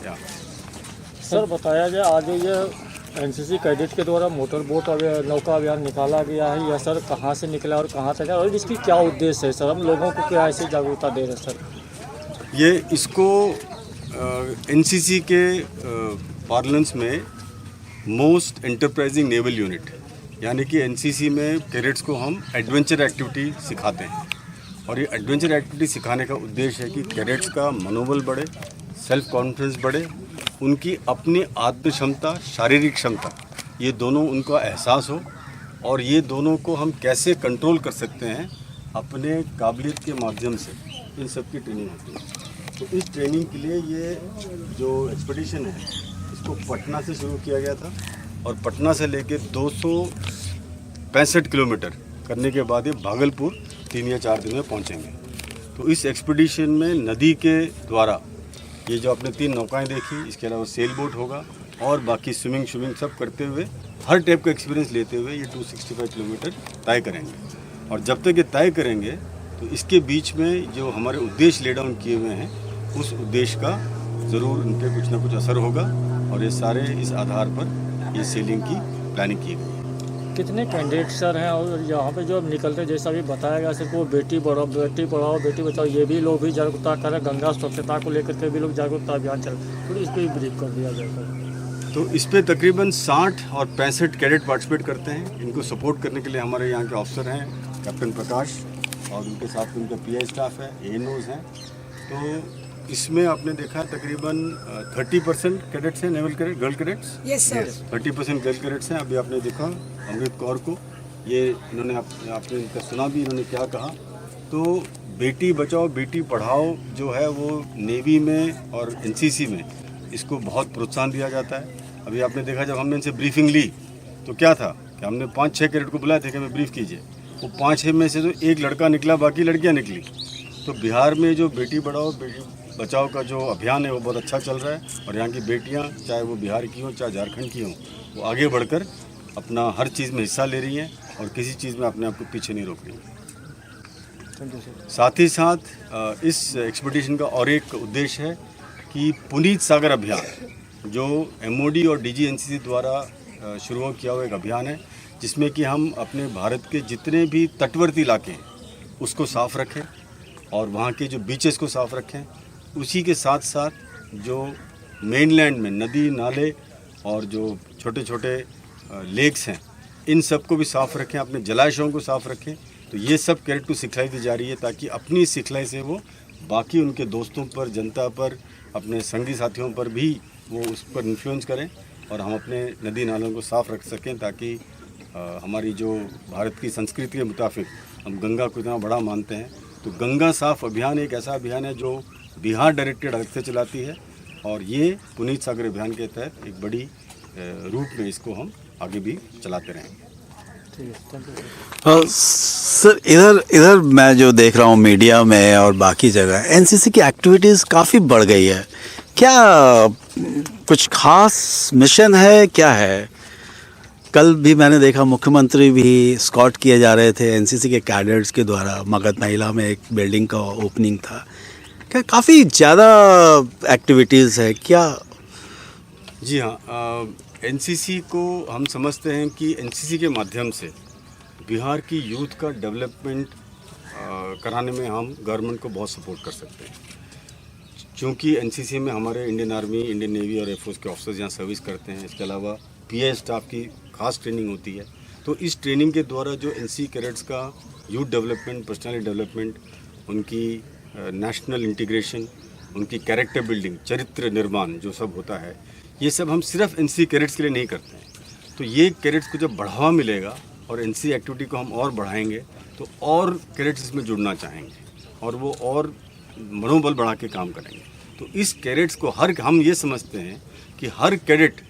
या सर बताया जाए आज ये एनसीसी कैडेट के द्वारा मोटर बोट नौका अभियान निकाला गया है, यह सर कहाँ से निकला और कहाँ तक है और इसकी क्या उद्देश्य है सर? हम लोगों को क्या ऐसी जागरूकता दे रहे हैं सर? ये इसको एनसीसी के पार्लेंस में मोस्ट एंटरप्राइजिंग नेवल यूनिट, यानी कि एनसीसी में कैडेट्स को हम एडवेंचर एक्टिविटी सिखाते हैं। और ये एडवेंचर एक्टिविटी सिखाने का उद्देश्य है कि कैडेट्स का मनोबल बढ़े, सेल्फ कॉन्फिडेंस बढ़े, उनकी अपनी आत्म क्षमता, शारीरिक क्षमता, ये दोनों उनका एहसास हो और ये दोनों को हम कैसे कंट्रोल कर सकते हैं अपने काबिलियत के माध्यम से, इन सब की ट्रेनिंग होती है। तो इस ट्रेनिंग के लिए ये जो एक्सपीडिशन है इसको पटना से शुरू किया गया था और पटना से लेके 265 किलोमीटर करने के बाद ये भागलपुर 3 या 4 दिन में पहुंचेंगे। तो इस एक्सपीडिशन में नदी के द्वारा ये जो आपने 3 नौकाएं देखी, इसके अलावा सेल बोट होगा और बाकी स्विमिंग सब करते हुए, हर टाइप का एक्सपीरियंस लेते हुए ये 265 किलोमीटर तय करेंगे। और जब तक ये तय करेंगे तो इसके बीच में जो हमारे उद्देश्य ले डाउन किए हुए हैं, उस उद्देश्य का ज़रूर उन पर कुछ ना कुछ असर होगा और ये सारे इस आधार पर ये सेलिंग की प्लानिंग की गई। कितने कैंडिडेट सर हैं और यहाँ पे जो निकलते जैसा भी बताया गया सिर्फ वो बेटी पढ़ाओ बेटी बचाओ, ये भी लोग भी जागरूकता करें, गंगा स्वच्छता को लेकर के भी लोग जागरूकता अभियान चल, तो इस पर भी ब्रीफ कर दिया जाएगा। तो इस पे तकरीबन 60 और 65 कैडेट पार्टिसिपेट करते हैं। इनको सपोर्ट करने के लिए हमारे यहाँ के ऑफिसर हैं, कैप्टन प्रकाश, और उनके साथ में उनका पीआई स्टाफ है, एएनओज हैं। तो इसमें आपने देखा तकरीबन 30% कैडेट्स हैं, naval cadet, girl cadets. Yes sir. 30% girl cadets हैं। अभी आपने देखा अमृत कौर को, ये इन्होंने आपने इनका सुना भी, इन्होंने क्या कहा। तो बेटी बचाओ बेटी पढ़ाओ जो है वो नेवी में और एनसीसी में इसको बहुत प्रोत्साहन दिया जाता है। अभी आपने देखा जब हमने इनसे ब्रीफिंग ली तो क्या था कि हमने 5-6 कैडेट को बुलाए थे कि हमें ब्रीफ कीजिए। वो 5-6 में से तो एक लड़का निकला, बाकी लड़कियाँ निकली। तो बिहार में जो बेटी बढ़ाओ बेटी बचाओ का जो अभियान है वो बहुत अच्छा चल रहा है और यहाँ की बेटियाँ, चाहे वो बिहार की हों चाहे झारखंड की हों, वो आगे बढ़कर अपना हर चीज़ में हिस्सा ले रही हैं और किसी चीज़ में अपने आप को पीछे नहीं रोक रही हैं। साथ ही साथ इस एक्सपीडिशन का और एक उद्देश्य है कि पुनीत सागर अभियान जो एमओडी और डीजीएनसीसी द्वारा शुरू किया हुआ एक अभियान है, जिसमें कि हम अपने भारत के जितने भी तटवर्ती इलाके हैं उसको साफ़ रखें और वहाँ के जो बीचेस को साफ़ रखें। उसी के साथ साथ जो मेनलैंड में नदी नाले और जो छोटे छोटे लेक्स हैं, इन सब को भी साफ़ रखें, अपने जलाशयों को साफ़ रखें। तो ये सब कैडेट को सिखलाई दी जा रही है ताकि अपनी सिखलाई से वो बाकी उनके दोस्तों पर, जनता पर, अपने संगी साथियों पर भी वो उस पर इन्फ्लुएंस करें और हम अपने नदी नालों को साफ़ रख सकें ताकि हमारी जो भारत की संस्कृति के मुताबिक हम गंगा को इतना बड़ा मानते हैं। तो गंगा साफ अभियान एक ऐसा अभियान है जो बिहार डायरेक्टेड अलग से चलाती है और ये पुनीत सागर अभियान के तहत एक बड़ी रूप में इसको हम आगे भी चलाते रहेंगे। सर इधर मैं जो देख रहा हूँ मीडिया में और बाकी जगह एनसीसी की एक्टिविटीज़ काफ़ी बढ़ गई है। क्या कुछ खास मिशन है, क्या है? कल भी मैंने देखा मुख्यमंत्री भी स्कॉट किए जा रहे थे एनसीसी के कैडेट्स के द्वारा। मगध महिला में एक बिल्डिंग का ओपनिंग था। क्या काफ़ी ज़्यादा एक्टिविटीज़ है क्या? जी हाँ, एनसीसी को हम समझते हैं कि एनसीसी के माध्यम से बिहार की यूथ का डेवलपमेंट कराने में हम गवर्नमेंट को बहुत सपोर्ट कर सकते हैं, क्योंकि एनसीसी में हमारे इंडियन आर्मी, इंडियन नेवी और एयरफोर्स के ऑफिसर्स यहाँ सर्विस करते हैं। इसके अलावा पीआई स्टाफ की खास ट्रेनिंग होती है। तो इस ट्रेनिंग के द्वारा जो एनसीसी कैडेट्स का यूथ डेवलपमेंट, पर्सनैलिटी डेवलपमेंट, उनकी नेशनल इंटीग्रेशन, उनकी कैरेक्टर बिल्डिंग, चरित्र निर्माण जो सब होता है, ये सब हम सिर्फ एनसीसी कैडेट्स के लिए नहीं करते हैं। तो ये कैडेट्स को जब बढ़ावा मिलेगा और एनसीसी एक्टिविटी को हम और बढ़ाएंगे तो और कैडेट्स इसमें जुड़ना चाहेंगे और वो और मनोबल बढ़ा के काम करेंगे। तो इस कैडेट्स को हम ये समझते हैं कि हर कैडेट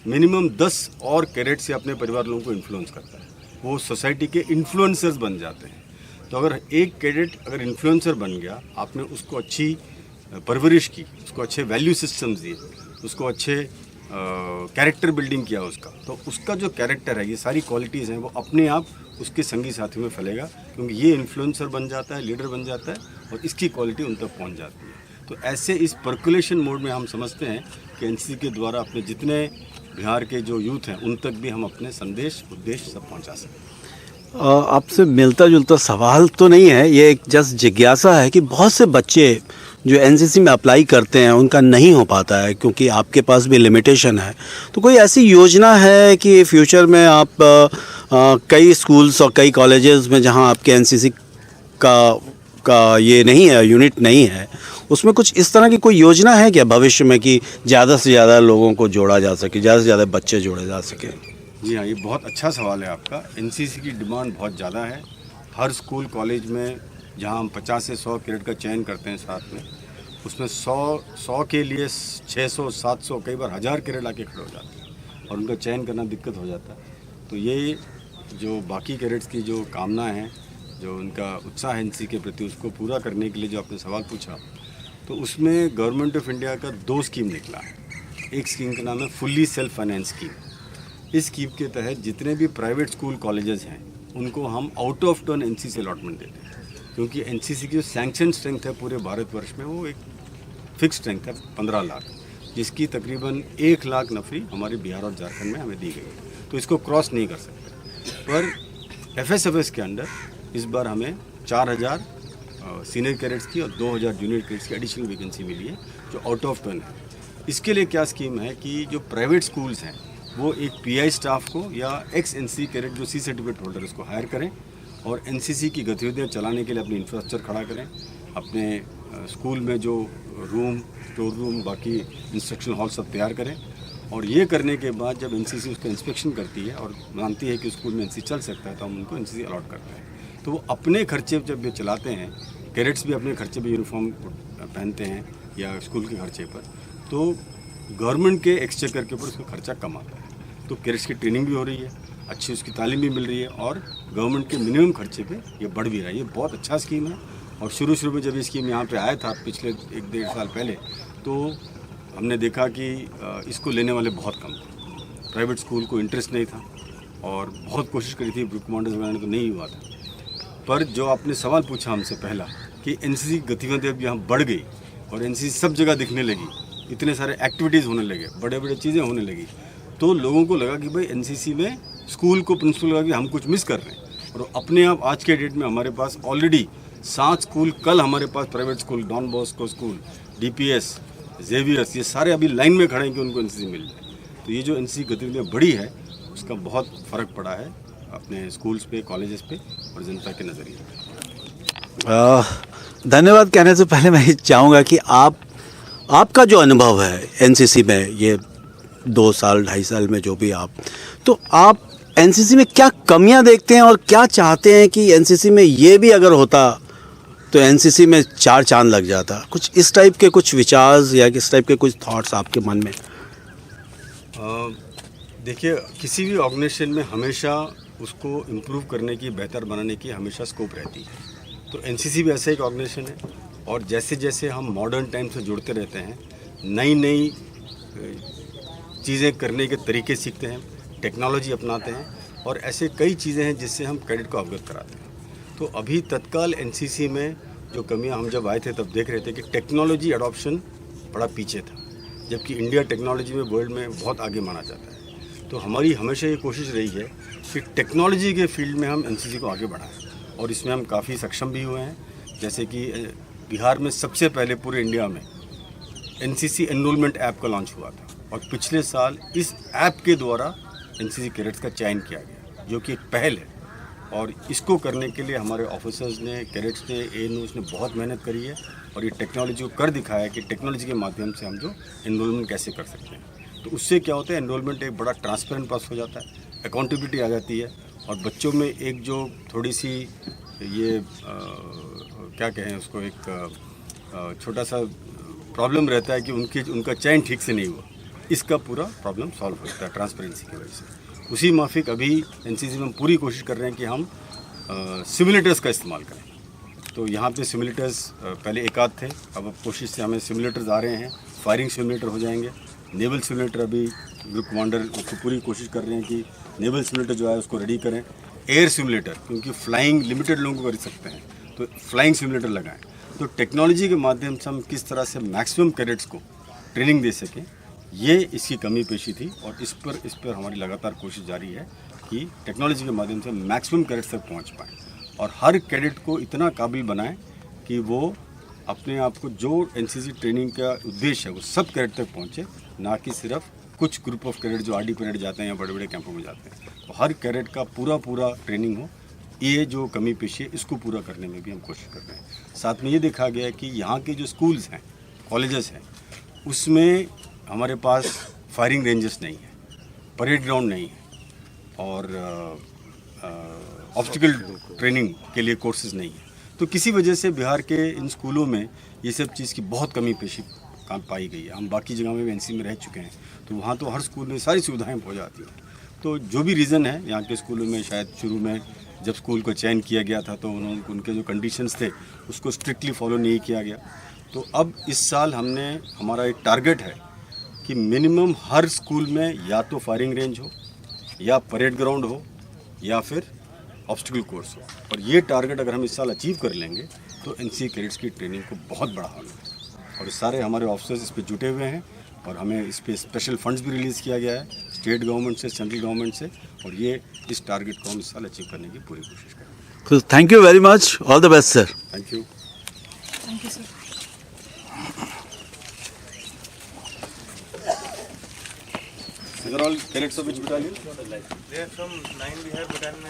मिनिमम 10 और कैडेट से अपने परिवार लोगों को इन्फ्लुएंस करता है। वो सोसाइटी के इन्फ्लुएंसर्स बन जाते हैं। तो अगर एक कैडेट अगर इन्फ्लुएंसर बन गया, आपने उसको अच्छी परवरिश की, उसको अच्छे वैल्यू सिस्टम्स दिए, उसको अच्छे कैरेक्टर बिल्डिंग किया उसका, तो उसका जो कैरेक्टर है, ये सारी क्वालिटीज़ हैं, वो अपने आप उसके संगी साथी में फैलेगा, क्योंकि ये इन्फ्लुएंसर बन जाता है, लीडर बन जाता है और इसकी क्वालिटी उन तक पहुंच जाती है। तो ऐसे इस पर्कुलेशन मोड में हम समझते हैं कि एनसीसी के द्वारा अपने जितने बिहार के जो यूथ हैं उन तक भी हम अपने संदेश उद्देश्य सब पहुंचा सकते हैं। आपसे मिलता जुलता सवाल तो नहीं है, ये एक जस्ट जिज्ञासा है कि बहुत से बच्चे जो एनसीसी में अप्लाई करते हैं उनका नहीं हो पाता है क्योंकि आपके पास भी लिमिटेशन है। तो कोई ऐसी योजना है कि फ्यूचर में आप कई स्कूल्स और कई कॉलेजेस में जहां आपके एनसीसी का ये नहीं है, यूनिट नहीं है, उसमें कुछ इस तरह की कोई योजना है क्या भविष्य में कि ज़्यादा से ज़्यादा लोगों को जोड़ा जा सके, ज़्यादा से ज़्यादा बच्चे जोड़े जा सके? जी हाँ, ये बहुत अच्छा सवाल है आपका। एनसीसी की डिमांड बहुत ज़्यादा है। हर स्कूल कॉलेज में जहाँ हम 50 से 100 कैडेट का चयन करते हैं साथ में, उसमें 100 के लिए 600, 700, कई बार 1000 कैडेट आके खड़े हो जाते हैं और उनका चयन करना दिक्कत हो जाता है। तो ये जो बाकी कैडेट्स की जो कामना है, जो उनका उत्साह है एनसीसी के प्रति, उसको पूरा करने के लिए जो आपने सवाल पूछा, तो उसमें गवर्नमेंट ऑफ इंडिया का 2 स्कीम निकला है। एक स्कीम का नाम है फुल्ली सेल्फ फाइनेंस स्कीम। इस स्कीम के तहत जितने भी प्राइवेट स्कूल कॉलेजेस हैं उनको हम out of turn NCC allotment देते हैं, क्योंकि एनसीसी की जो सैंक्शन स्ट्रेंथ है पूरे भारतवर्ष में वो एक फिक्स स्ट्रेंथ है 15 लाख, जिसकी तकरीबन 1 लाख नफरी हमारे बिहार और झारखंड में हमें दी गई है। तो इसको क्रॉस नहीं कर सकते। पर एफएसएफएस के अंडर इस बार हमें 4000 सीनियर कैडेट्स की और 2000 जूनियर कैडेट्स की एडिशनल वैकेंसी मिली है जो आउट ऑफ टर्न है। इसके लिए क्या स्कीम है कि जो प्राइवेट स्कूल्स हैं वो एक पीआई स्टाफ को या एक्स एनसीसी कैडेट जो सी सर्टिफिकेट होल्डर उसको हायर करें और एनसीसी की गतिविधियां चलाने के लिए अपनी इंफ्रास्ट्रक्चर खड़ा करें। अपने स्कूल में जो रूम, स्टोर रूम, बाकी इंस्ट्रक्शन हॉल सब तैयार करें और ये करने के बाद जब एनसीसी उसका इंस्पेक्शन करती है और मानती है कि स्कूल में एनसीसी चल सकता है तो हम उनको एनसीसी अलॉट करते हैं। तो वो अपने खर्चे जब ये चलाते हैं, कैडेट्स भी अपने खर्चे पर यूनिफॉर्म पहनते हैं या स्कूल के खर्चे पर, तो गवर्नमेंट के एक्सचेकर के ऊपर उसका खर्चा कम आता है। तो कैडेट्स की ट्रेनिंग भी हो रही है, अच्छी उसकी तालीम भी मिल रही है और गवर्नमेंट के मिनिमम खर्चे पे ये बढ़ भी रहा है। ये बहुत अच्छा स्कीम है। और शुरू में जब ये स्कीम यहाँ पे आया था पिछले 1-1.5 साल पहले, तो हमने देखा कि इसको लेने वाले बहुत कम थे। प्राइवेट स्कूल को इंटरेस्ट नहीं था और बहुत कोशिश करी थी ग्रुप कमांडर्स बनाने, तो नहीं हुआ था। पर जो आपने सवाल पूछा हमसे पहला कि एनसीसी गतिविधियाँ अब यहाँ बढ़ गई और एनसीसी सब जगह दिखने लगी, इतने सारे एक्टिविटीज़ होने लगे, बड़े बड़े चीज़ें होने लगी, तो लोगों को लगा कि भाई एनसीसी में स्कूल को प्रिंसिपल लगा कि हम कुछ मिस कर रहे हैं। और अपने आप आज के डेट में हमारे पास ऑलरेडी 7 स्कूल, कल हमारे पास private school, Don Bosco school, DPS, Xavier's, ये सारे अभी लाइन में खड़े हैं कि उनको एनसीसी मिल जाए। तो ये जो एनसीसी गतिविधियाँ बढ़ी है उसका बहुत फ़र्क पड़ा है अपने स्कूल्स पे, कॉलेजेस पे और जनता के नज़रिए पे। धन्यवाद कहने से पहले मैं चाहूँगा कि आपका जो अनुभव है एनसीसी में, ये 2 साल 2.5 साल में जो भी तो आप एनसीसी में क्या कमियां देखते हैं और क्या चाहते हैं कि एनसीसी में ये भी अगर होता तो एनसीसी में 4 चांद लग जाता? कुछ इस टाइप के कुछ विचार या इस टाइप के कुछ थॉट्स आपके मन में? देखिए, किसी भी ऑर्गेनाइजेशन में हमेशा उसको इम्प्रूव करने की, बेहतर बनाने की हमेशा स्कोप रहती है। तो एनसीसी भी ऐसा एक ऑर्गेनाइजेशन है और जैसे जैसे हम मॉडर्न टाइम से जुड़ते रहते हैं, नई नई चीज़ें करने के तरीके सीखते हैं, टेक्नोलॉजी अपनाते हैं और ऐसे कई चीज़ें हैं जिससे हम कैडेट को अवगत कराते हैं। तो अभी तत्काल एनसीसी में जो कमियां हम जब आए थे तब देख रहे थे कि टेक्नोलॉजी अडॉप्शन बड़ा पीछे था, जबकि इंडिया टेक्नोलॉजी में वर्ल्ड में बहुत आगे माना जाता है। तो हमारी हमेशा ये कोशिश रही है कि टेक्नोलॉजी के फील्ड में हम एनसीसी को आगे बढ़ाएं और इसमें हम काफ़ी सक्षम भी हुए हैं। जैसे कि बिहार में सबसे पहले पूरे इंडिया में एनसीसी एनरोलमेंट ऐप का लॉन्च हुआ था और पिछले साल इस ऐप के द्वारा एनसीसी कैडेट्स का चयन किया गया, जो कि एक पहल है। और इसको करने के लिए हमारे ऑफिसर्स ने, कैडेट्स ने, एएनओस ने बहुत मेहनत करी है और ये टेक्नोलॉजी को कर दिखाया कि टेक्नोलॉजी के माध्यम से हम जो एनरोलमेंट कैसे कर सकते हैं। तो उससे क्या होता है, एनरोलमेंट एक बड़ा ट्रांसपेरेंट प्रोसेस हो जाता है, अकाउंटेबिलिटी आ जाती है और बच्चों में एक जो थोड़ी सी ये क्या कहें उसको, एक छोटा सा प्रॉब्लम रहता है कि उनका चयन ठीक से नहीं हुआ, इसका पूरा प्रॉब्लम सॉल्व हो जाता है ट्रांसपेरेंसी की वजह से। उसी माफिक अभी एनसीसी में हम पूरी कोशिश कर रहे हैं कि हम सिमुलेटर्स का इस्तेमाल करें। तो यहाँ पे सिमुलेटर्स पहले एक आध थे, अब कोशिश से हमें सिमुलेटर्स आ रहे हैं, फायरिंग सिमुलेटर हो जाएंगे, नेवल सिमुलेटर अभी ग्रुप कमांडर उसको पूरी कोशिश कर रहे हैं कि नेवल सिमुलेटर जो है उसको रेडी करें। एयर सिमुलेटर, क्योंकि फ्लाइंग लिमिटेड लोगों को कर सकते हैं, तो फ्लाइंग सिमुलेटर लगाएं। तो टेक्नोलॉजी के माध्यम से हम किस तरह से मैक्सिमम कैडेट्स को ट्रेनिंग दे सकें, ये इसकी कमी पेशी थी। और इस पर हमारी लगातार कोशिश जारी है कि टेक्नोलॉजी के माध्यम से मैक्सिमम कैडेट्स तक पहुंच पाएँ और हर कैडेट को इतना काबिल बनाएं कि वो अपने आप को जो एनसीसी ट्रेनिंग का उद्देश्य है वो सब कैडेट तक पहुंचे, ना कि सिर्फ कुछ ग्रुप ऑफ कैडेट जो आरडी परेड जाते हैं या बड़े बड़े कैंपों में जाते हैं। तो हर कैडेट का पूरा ट्रेनिंग हो, ये जो कमी पेशी है इसको पूरा करने में भी हम कोशिश कर रहे हैं। साथ में ये देखा गया है कि यहाँ के जो स्कूल्स हैं, कॉलेजेस हैं, उसमें हमारे पास फायरिंग रेंजेस नहीं है, परेड ग्राउंड नहीं है और ऑब्स्टिकल ट्रेनिंग के लिए कोर्सेज नहीं है। तो किसी वजह से बिहार के इन स्कूलों में ये सब चीज़ की बहुत कमी पेशी पाई गई है। हम बाकी जगह में भी एनसीसी में रह चुके हैं, तो वहाँ तो हर स्कूल में सारी सुविधाएं हो जाती हैं। तो जो भी रीज़न है, यहाँ के स्कूलों में शायद शुरू में जब स्कूल को चयन किया गया था तो उनके जो कंडीशंस थे उसको स्ट्रिक्टली फॉलो नहीं किया गया। तो अब इस साल हमारा एक टारगेट है कि मिनिमम हर स्कूल में या तो फायरिंग रेंज हो या परेड ग्राउंड हो या फिर ऑब्स्टिकल कोर्स हो। और ये टारगेट अगर हम इस साल अचीव कर लेंगे तो एनसीसी कैडेट्स की ट्रेनिंग को बहुत बढ़ावा मिलेगा। और सारे हमारे ऑफिसर्स इस पे जुटे हुए हैं और हमें इस पे स्पेशल फंड्स भी रिलीज़ किया गया है स्टेट गवर्नमेंट से, सेंट्रल गवर्नमेंट से, और ये इस टारगेट को हम इस साल अचीव करने की पूरी कोशिश करेंगे। Thank you very much, all the best sir. Thank you. Thank you sir. These are all cadets of which battalion? They are from 9 Bihar battalion.